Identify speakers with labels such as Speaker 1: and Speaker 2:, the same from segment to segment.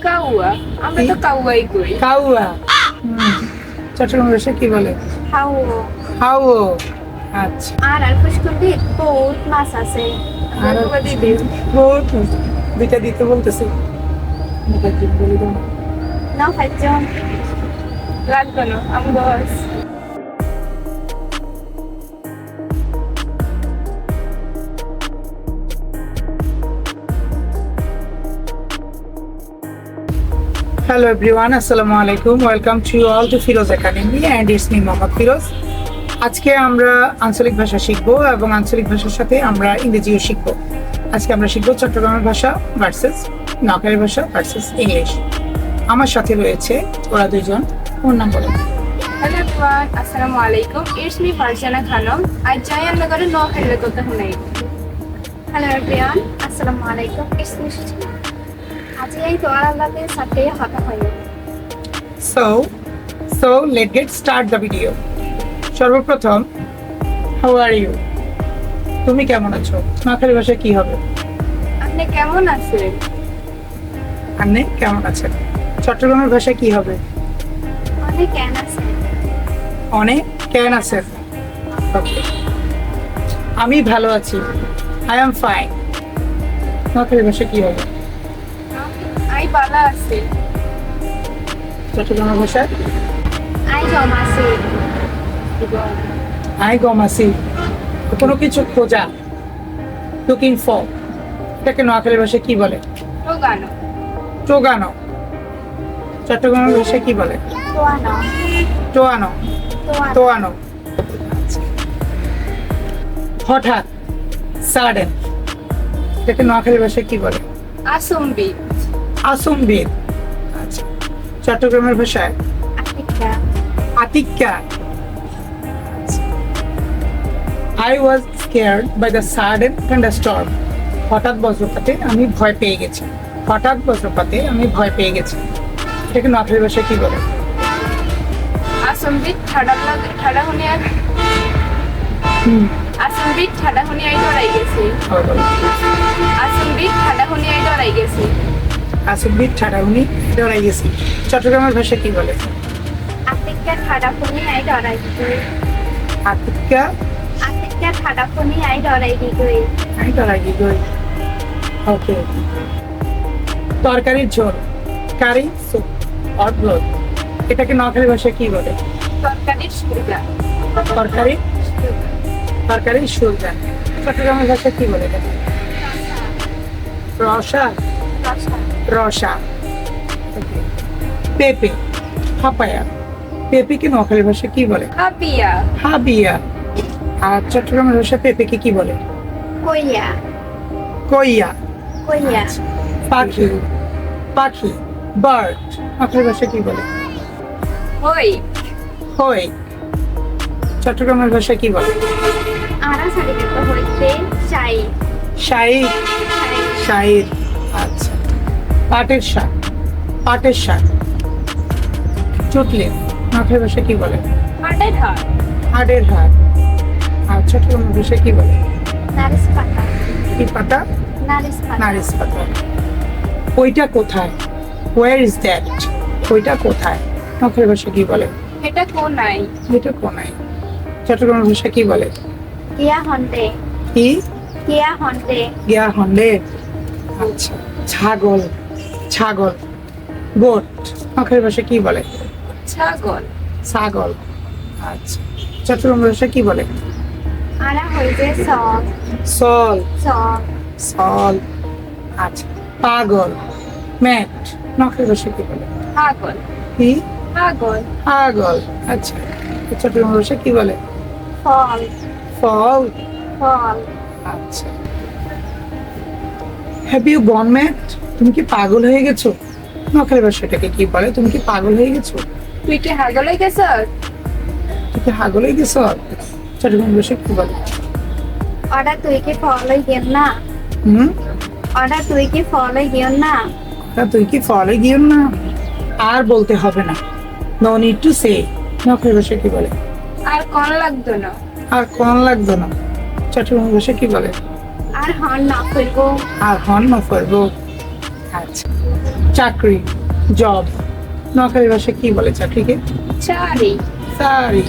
Speaker 1: কাউয়া, আমরা তো কাউয়াই কই।
Speaker 2: কাউয়া। চট্টগ্রাম ভাষা কি বলে?
Speaker 1: হাও।
Speaker 2: হাও। আচ্ছা।
Speaker 1: আর পুষ্কুন্ডি বহুত মাছ আছে।
Speaker 2: আর বহুত দুইটা দিতে বলতেছি। বলি দাও।
Speaker 1: নাও ফাইজন। লাগবে না, আমি বস।
Speaker 2: Hello everyone, Assalamu alaikum. Welcome to you all to Firoz Academy and it's me Mohammad Firoz. আজকে আমরা আঞ্চলিক ভাষা শিখব এবং আঞ্চলিক ভাষার সাথে আমরা ইংরেজিও শিখব। আজকে আমরা শিখব চট্টগ্রামের ভাষা ভার্সেস নোয়াখালীর ভাষা ভার্সেস ইংলিশ। আমার সাথে রয়েছে ওরা দুইজন। ওর নাম বলেন।
Speaker 1: Hello everyone, Assalamu alaikum. It's me Farjana Khanum. আজ জয়ানগরের নোয়াখালীর কথা শুনাই। Hello everyone, Assalamu alaikum. It's me Suchima. আজ এই তো আলাদাতে সাথে হাঁটা হয়।
Speaker 2: So let's get start the video. সর্বপ্রথম how are you? তুমি কেমন আছো? নোয়াখালী ভাষায় কি হবে?
Speaker 1: আপনি কেমন আছেন?
Speaker 2: আপনি কেমন আছেন? চট্টগ্রামের ভাষায় কি হবে?
Speaker 1: অনেক কেন আছেন?
Speaker 2: অনেক কেন আছেন? ওকে। আমি ভালো আছি। I am fine. নোয়াখালী ভাষায় কি হবে?
Speaker 1: আই ভালো আছি।
Speaker 2: চট্টগ্রামের ভাষায়
Speaker 1: আই জমা আছি।
Speaker 2: আই গম আছি। কোনো কিছু খোঁজা, লুকিং ফর, এটাকে নোয়াখালী ভাষায় কি বলে?
Speaker 1: রোগানো।
Speaker 2: টোগানো। চট্টগ্রামের ভাষায় কি বলে?
Speaker 1: তোয়ানো।
Speaker 2: টোয়ানো।
Speaker 1: তোয়ানো।
Speaker 2: তোয়ানো। হঠাৎ, সাডেন, এটাকে নোয়াখালী ভাষায় কি বলে?
Speaker 1: আসম্বি।
Speaker 2: আসম্বিত। আচ্ছা। চট্টগ্রামের ভাষায়
Speaker 1: Atika.
Speaker 2: আতিক্কা। I was scared by the sudden thunderstorm. হঠাৎ বজ্রপাতে আমি ভয় পেয়ে গেছি। হঠাৎ বজ্রপাতে আমি ভয় পেয়ে গেছি। এটাকে নোয়াখালী ভাষায় কি বলে?
Speaker 1: আসম্বি ঠাডা হুনি আর আসম্বি ঠাডা হুনি আই ডরাই গেছি।
Speaker 2: আবার বলো।
Speaker 1: আসম্বি ঠাডা হুনি আই ডরাই গেছি।
Speaker 2: আসম্বিত ঠাডাউনি ডরাই গেছি। চট্টগ্রামের ভাষায় কি বলে?
Speaker 1: আতিকা ঠাডা হুনি আই ডরাই গেছি।
Speaker 2: আতিক্কা।
Speaker 1: আতিকা ঠাডা হুনি আই ডরাই গেছি।
Speaker 2: আমি ডরাই গই। ওকে। তরকারির ঝোল, কারি স্যুপ অর ব্লড, এটাকে নোয়াখালী ভাষায় কি বলে?
Speaker 1: তরকারির সুবিধা।
Speaker 2: তরকারি তরকারির সুলতান। চট্টগ্রামের ভাষায় কি বলে এটাকে? রসা। রসা। ওকে। পেঁপে, পাপায়া, পেঁপেকে নোয়াখালী ভাষায় কি বলে?
Speaker 1: হাবিয়া।
Speaker 2: হাবিয়া। আর চট্টগ্রামের ভাষায় পেঁপেকে কি বলে?
Speaker 1: কইয়া।
Speaker 2: কইয়া।
Speaker 1: কইয়া।
Speaker 2: পাখি, পাখি, বার্ড, নোয়াখালী ভাষায় কি বলে?
Speaker 1: হই।
Speaker 2: হই। চট্টগ্রামের ভাষায় কি বলে?
Speaker 1: আরা সারিকে তো হইতে চাই।
Speaker 2: শাইর। শাইর। আচ্ছা। পাটের শাক, পাটের শাক। চুটলি, নোয়াখালী ভাষায় কি বলে?
Speaker 1: পাটের হাট।
Speaker 2: হাড়ের হাড়। আর চট্টগ্রামের ভাষায় কি বলে?
Speaker 1: নারিশ পাতা।
Speaker 2: কি পাতা?
Speaker 1: নারিশ পাতা।
Speaker 2: নারিশ পাতা। ওইটা কোথায়? Where is that? ওইটা কোথায়? নোয়াখালী ভাষায় কি বলে?
Speaker 1: এটা কোনাই।
Speaker 2: এটা কোনায়। চট্টগ্রামের ভাষায় কি বলে?
Speaker 1: কিয়া হন্ডে।
Speaker 2: কি?
Speaker 1: কিয়া হন্ডে।
Speaker 2: গিয়া হন্ডে। আচ্ছা। ছাগল, ছাগল, গোট, নোয়াখালী ভাষায় কি বলে?
Speaker 1: ছাগল।
Speaker 2: ছাগল। আচ্ছা। চট্টগ্রাম ভাষায় কি বলে?
Speaker 1: আরা হইতে সল।
Speaker 2: সল।
Speaker 1: সল।
Speaker 2: সল। আচ্ছা। পাগল, ম্যাট, নোয়াখালী ভাষায় কি বলে?
Speaker 1: পাগল।
Speaker 2: কি?
Speaker 1: পাগল।
Speaker 2: পাগল। আচ্ছা। চট্টগ্রাম ভাষায় কি বলে?
Speaker 1: ফল।
Speaker 2: ফল।
Speaker 1: ফল।
Speaker 2: আচ্ছা। Have you gone mad? তুমি কি পাগল হয়ে গেছো? নোয়াখালী ভাষাটাকে কি বলে? তুমি কি পাগল হয়ে গেছো?
Speaker 1: তুই কি হাগল হয়ে গেছ?
Speaker 2: তুই কি পাগল হয়ে গেছো? চট্টগ্রাম ভাষায় কি বলে?
Speaker 1: অর্ডার তুই কি ফল হয়ে গেল না?
Speaker 2: হুম?
Speaker 1: অর্ডার তুই কি ফল হয়ে গেল না?
Speaker 2: তুই কি ফলে গিয়েও না? আর বলতে হবে না। No need to say. Noakhali ভাষায় কি বলে?
Speaker 1: আর কোন লাগতো না?
Speaker 2: আর কোন লাগতো না। চট্টগ্রাম ভাষায় কি বলে?
Speaker 1: আর হন না ফেলবো।
Speaker 2: আর হন না করবো। আচ্ছা। চাকরি, জব, নোয়াখালী ভাষায় কি বলে চাকরিকে?
Speaker 1: চারি।
Speaker 2: সারি।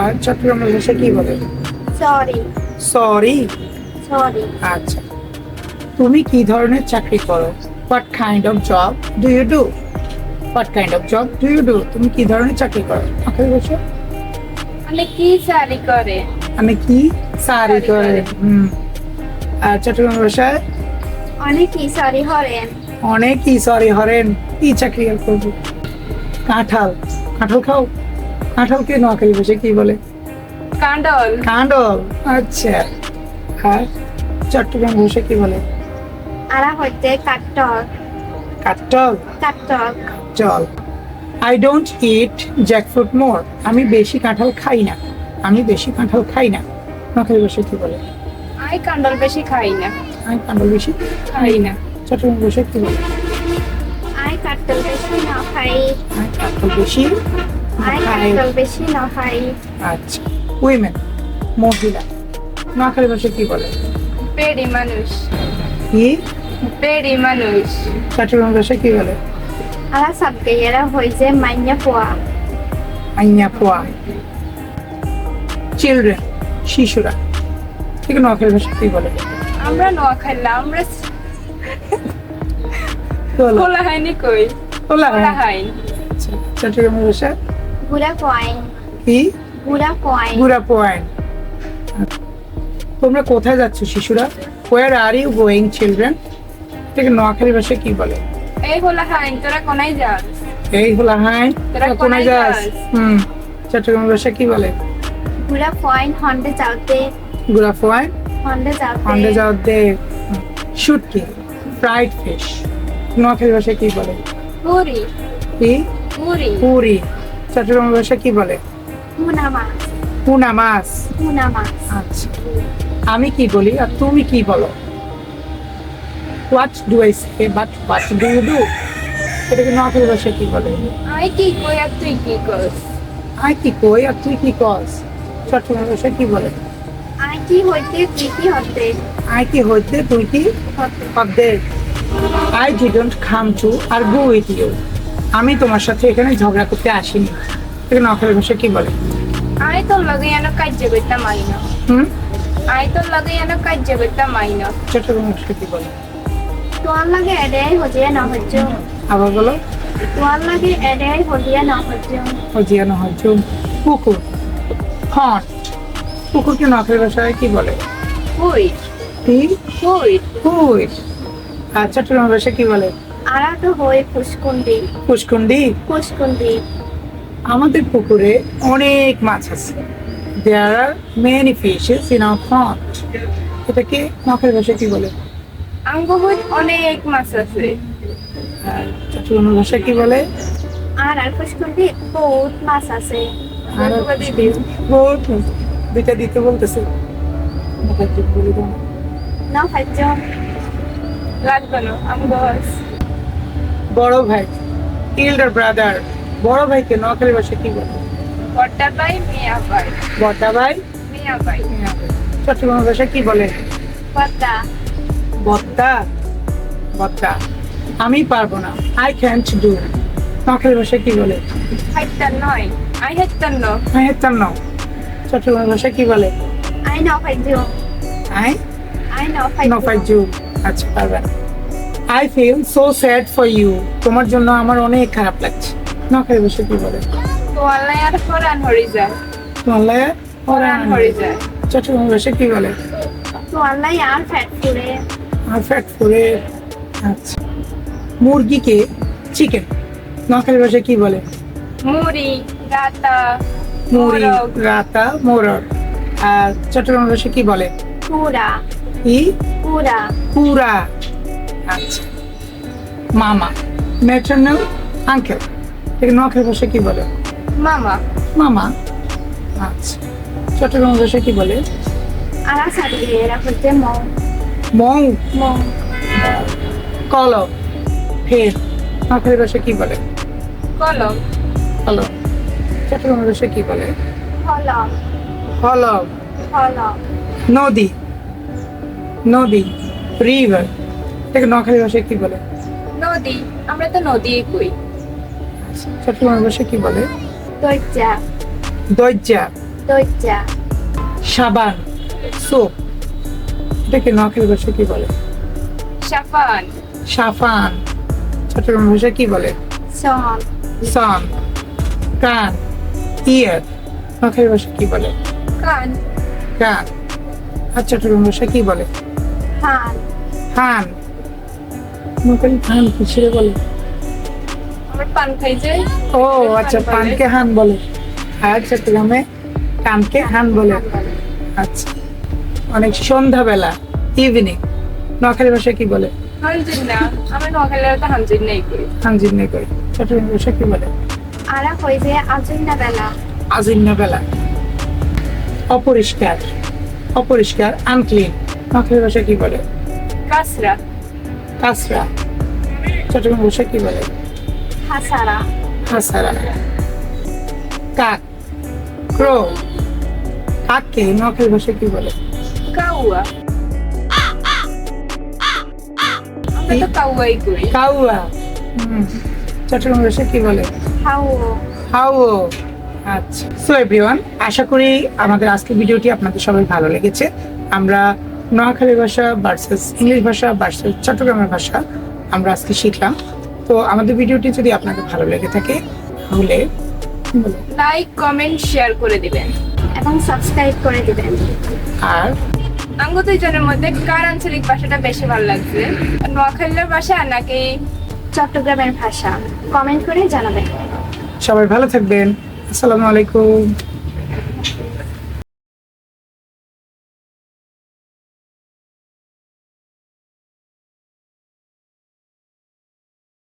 Speaker 2: আর চট্টগ্রামের ভাষায় কি বলে?
Speaker 1: সরি।
Speaker 2: সরি।
Speaker 1: সরি।
Speaker 2: আচ্ছা, তুমি কি ধরনের চাকরি করো? What kind of job do you do? What kind of job do you do? তুমি কি ধরনের চাকরি করো? নোয়াখালী ভাষা
Speaker 1: মানে কি চারি করে?
Speaker 2: আমি কি সারি
Speaker 1: সারি
Speaker 2: করে।
Speaker 1: করে।
Speaker 2: আর চট্টগ্রাম ভাষায়
Speaker 1: অনেকই সরি হরেন।
Speaker 2: অনেকই সরি হরেন। কি চাকরি আর করবো? কাঁঠাল। কাঁঠাল খাও? কাঁঠালকে নোয়াখালী ভাষায় কি বলে?
Speaker 1: কাঁডল।
Speaker 2: কাঁডল। আচ্ছা, আর চট্টগ্রাম ভাষায় কি বলে?
Speaker 1: আরা হইতে কাটটক।
Speaker 2: কাঠল।
Speaker 1: কাটটক।
Speaker 2: চল। আই ডোন্ট ইট জ্যাকফ্রুট মোর। আমি বেশি কাঁঠাল খাই না। আমি বেশি কাঁঠাল খাই না। নোয়াখালী ভাষায় কি বলে?
Speaker 1: আই কাঁডল বেশি খাই না।
Speaker 2: আমি কাঁঠাল বেশি
Speaker 1: খাই না।
Speaker 2: চট্টগ্রাম ভাষায় কি বলে?
Speaker 1: আই কাটল বেশি না খাই।
Speaker 2: আমি কাঁঠাল বেশি
Speaker 1: আই
Speaker 2: খাই।
Speaker 1: কাটল বেশি না খাই।
Speaker 2: আচ্ছা, উইমেন, মহিলা, নোয়াখালী ভাষায় কি বলে?
Speaker 1: পেড়ি মানুষ।
Speaker 2: কি?
Speaker 1: পেড়ি মানুষ।
Speaker 2: চট্টগ্রাম ভাষায় কি বলে?
Speaker 1: আরা সাবকে এরা হইছে মাইয়া পোয়া।
Speaker 2: আইয়া পোয়া। চিলড্রেন, শিশুরা, ঠিক নোয়াখালী ভাষায় কি বলে?
Speaker 1: আমরা নোয়াখাইলা আমরা
Speaker 2: বলো।
Speaker 1: খোলা হয়নি কই?
Speaker 2: বলা হয়।
Speaker 1: খোলা হাইন।
Speaker 2: আচ্ছা, চট্টগ্রাম ভাষায়
Speaker 1: গুড়া পয়েন।
Speaker 2: কি?
Speaker 1: গুড়া পয়েন।
Speaker 2: গুড়া পয়েন্ট। তোমরা কোথায় যাচ্ছ শিশুরা? Where are you going children? ঠিক নোয়াখালী ভাষায় কি বলে?
Speaker 1: এই খোলা হাইন তোরা কোনাই যাস?
Speaker 2: এই হলো হাই।
Speaker 1: তোরা
Speaker 2: কোনায়
Speaker 1: কোনায়
Speaker 2: যাস?
Speaker 1: যাস?
Speaker 2: চট্টগ্রাম ভাষায় কি বলে?
Speaker 1: গুড়া পয়েন হন্ডে যাওতে।
Speaker 2: গুড়া পয়েন্ট।
Speaker 1: হন্ডে যাওতে।
Speaker 2: আন্ডে যাওয়ার দে। শুটকি, ফ্রাইড ফিশ, নোয়াখালী ভাষায় কি বলে?
Speaker 1: পুরি।
Speaker 2: কি?
Speaker 1: পুরি।
Speaker 2: পুরি। চট্টগ্রাম ভাষায় কি বলে?
Speaker 1: মুনা মাছ।
Speaker 2: পুনা মাছ।
Speaker 1: মুনা মাছ।
Speaker 2: আচ্ছা, আমি কি বলি আর তুমি কি বলো? What do I say but what do you do? এটাকে নোয়াখালী ভাষায় কি বলে?
Speaker 1: আমি কি কই আর তুই কি করস?
Speaker 2: আই কি কই আর তুই কি কস? চট্টগ্রাম ভাষায় কি বলে?
Speaker 1: আমি কি হইতে তুই কি হতে?
Speaker 2: আই কি হইতে তুই কি
Speaker 1: হতে।
Speaker 2: হতে? আই ডিডন্ট কাম টু আর গো উইথ ইউ। আমি তোমার সাথে এখানে ঝগড়া করতে আসিনি। এটাকে নোয়াখালী ভাষায় কি বলে?
Speaker 1: আমি তোর লগে এনে কার্য করতাম আইন।
Speaker 2: হুম,
Speaker 1: আমি তোর লগে এনে কার্য করতাম আইন।
Speaker 2: চট্টগ্রাম ভাষায় কি বলে?
Speaker 1: তোমার লাগে এডাই হজিয়া না হজ্জ।
Speaker 2: আবার বলো।
Speaker 1: তোমার লাগে এডাই হজিয়া না হজ্জ।
Speaker 2: অজিয়ানো হজ্জ। পুকুর, হট। পুকুরকে নোয়াখালী ভাষায় কি বলে?
Speaker 1: হুই।
Speaker 2: কি?
Speaker 1: হুই।
Speaker 2: হুই। আর চট্টগ্রাম ভাষায় কি বলে?
Speaker 1: আরা তো হই ফুসকুন্ডি।
Speaker 2: পুষ্কুন্ডি।
Speaker 1: ফুসকুন্ডি।
Speaker 2: আমাদের পুকুরে অনেক মাছ আছে। There are many fishes in our pond. এটাকে নোয়াখালী ভাষায় কি বলে?
Speaker 1: আমগো হইত অনেক মাছ আছে।
Speaker 2: আর চট্টগ্রাম ভাষায় কি বলে?
Speaker 1: আর ফুসকুন্ডি বহুত মাছ আছে।
Speaker 2: আর বহুত দুইটা দিতে বলতেছে। বলে দাও।
Speaker 1: না হজ্জ। লাগবে না আমগো
Speaker 2: বড় ভাই, এল্ডার ব্রাদার, বড় ভাইকে নোয়াখালী ভাষায় কি বলে?
Speaker 1: বড়টা ভাই মিয়া ভাই।
Speaker 2: বড়দা ভাই।
Speaker 1: মিয়া ভাই।
Speaker 2: চট্টগ্রাম ভাষায় কি বলে?
Speaker 1: বড়টা।
Speaker 2: বদ্দা। বদ্দা। আমি পারবো না, আই ক্যান্ট ডু। নোয়াখালী ভাষায় কি বলে?
Speaker 1: হাইতান নয়। আই হাইতান ন।
Speaker 2: আই হেতাম নাও। চট্টগ্রাম ভাষায় কি বলে?
Speaker 1: আই ন হজ্জ।
Speaker 2: I
Speaker 1: I know
Speaker 2: no fight
Speaker 1: হজ্জ।
Speaker 2: জু। আচ্ছা, পারবে না। I feel so sad for you. তোমার জন্য আমার অনেক খারাপ লাগছে। নোয়াখালী ভাষায় কি বলে?
Speaker 1: তোয়ালাই আর ফরান হরি যায়।
Speaker 2: তোমার
Speaker 1: ফরান হরি যায়।
Speaker 2: চট্টগ্রাম ভাষায় কি বলে?
Speaker 1: তোয়ালাই আর ফ্যাট ফুরে।
Speaker 2: আর ফ্যাট ফুরে। আচ্ছা, মুরগিকে চিকেন নোয়াখালী ভাষায় কি বলে?
Speaker 1: মুড়ি। গাতা।
Speaker 2: মুড়ি,
Speaker 1: মোরগ।
Speaker 2: রাতা, মোরগ। আর চট্টগ্রাম ভাষায় কি বলে?
Speaker 1: পুরা।
Speaker 2: ই
Speaker 1: পুরা।
Speaker 2: কুড়া। আচ্ছা, মামা, ম্যাটারনাল আঙ্কেল, এটাকে নোয়াখালী ভাষায় কি বলে?
Speaker 1: মামা।
Speaker 2: মামা। আচ্ছা, চট্টগ্রাম ভাষায় কি বলে?
Speaker 1: আরা সারিয়ে এরা হচ্ছে মৌ।
Speaker 2: মৌ।
Speaker 1: মৌ।
Speaker 2: কলম, ফের, নোয়াখালী ভাষায় কি বলে?
Speaker 1: কলম।
Speaker 2: কলম। চট্টগ্রাম ভাষায় কি বলে?
Speaker 1: হলম।
Speaker 2: কলম।
Speaker 1: হলম।
Speaker 2: নদী, নদী, রিভার, এটাকে নোয়াখালী ভাষায় কি বলে?
Speaker 1: নদী। নদী, আমরা তো নদী কই।
Speaker 2: চট্টগ্রামের ভাষায় কি বলে?
Speaker 1: দরজা,
Speaker 2: দরজা,
Speaker 1: দরজা,
Speaker 2: সাবান, সোপ, এটাকে নোয়াখালী ভাষায় কি বলে?
Speaker 1: সাফান,
Speaker 2: সাফান। চট্টগ্রামের ভাষায় কি বলে?
Speaker 1: সন,
Speaker 2: সন, কান, ইয়ার, নোয়াখালী ভাষায় কি বলে?
Speaker 1: কান,
Speaker 2: কান। আর চট্টগ্রাম ভাষায় কি বলে?
Speaker 1: হান।
Speaker 2: হান। নোয়াখালী হান কিসের বলে?
Speaker 1: আমরা পান খাই যে।
Speaker 2: ও আচ্ছা, পানকে হান বলে। আর চট্টগ্রামে কানকে হান বলে। আচ্ছা, অনেক সন্ধ্যাবেলা, ইভিনিং, নোয়াখালী ভাষায় কি বলে?
Speaker 1: হানজিন না, আমরা নোয়াখালীরা তো হানজিন নাই করি।
Speaker 2: হানজিন নেই করে। চট্টগ্রাম ভাষায় কি বলে?
Speaker 1: আরা কই যে আজইনা বেলা।
Speaker 2: আজিন্না বেলা। অপরিষ্কার, অপরিষ্কার, আনক্লিন, নোয়াখালী ভাষায় কি বলে?
Speaker 1: কাসরা,
Speaker 2: কাঁচরা। চট্টগ্রাম ভাষায় কি বলে?
Speaker 1: হাসারা,
Speaker 2: হাসারা। কাক, ক্রো, কাককে নোয়াখালী ভাষায় কি বলে?
Speaker 1: কাউয়া। আমরা তো কাউয়াই করি।
Speaker 2: কাউয়া। চট্টগ্রাম ভাষায় কি বলে?
Speaker 1: হাও,
Speaker 2: হাও। আচ্ছা, সো এভরিওয়ান, আশা করি আমাদের আজকের ভিডিওটি আপনাদের সবাই ভালো লেগেছে। আমরা নোয়াখালী ভাষা ভার্সেস ইংলিশ ভাষা ভার্সেস চট্টগ্রামের ভাষা আমরা আজকে শিখলাম। তো আমাদের ভিডিওটি যদি আপনাদের ভালো লেগে থাকে তাহলে বলো।
Speaker 1: লাইক, কমেন্ট, শেয়ার করে দিবেন এবং সাবস্ক্রাইব করে দিবেন।
Speaker 2: আর
Speaker 1: আঙ্গ দুইজনের মধ্যে কার আঞ্চলিক ভাষাটা বেশি ভালো লাগছে, নোয়াখালীর ভাষা নাকি চট্টগ্রামের ভাষা, কমেন্ট করে জানাবেন।
Speaker 2: সবাই ভালো থাকবেন। আসসালামু আলাইকুম।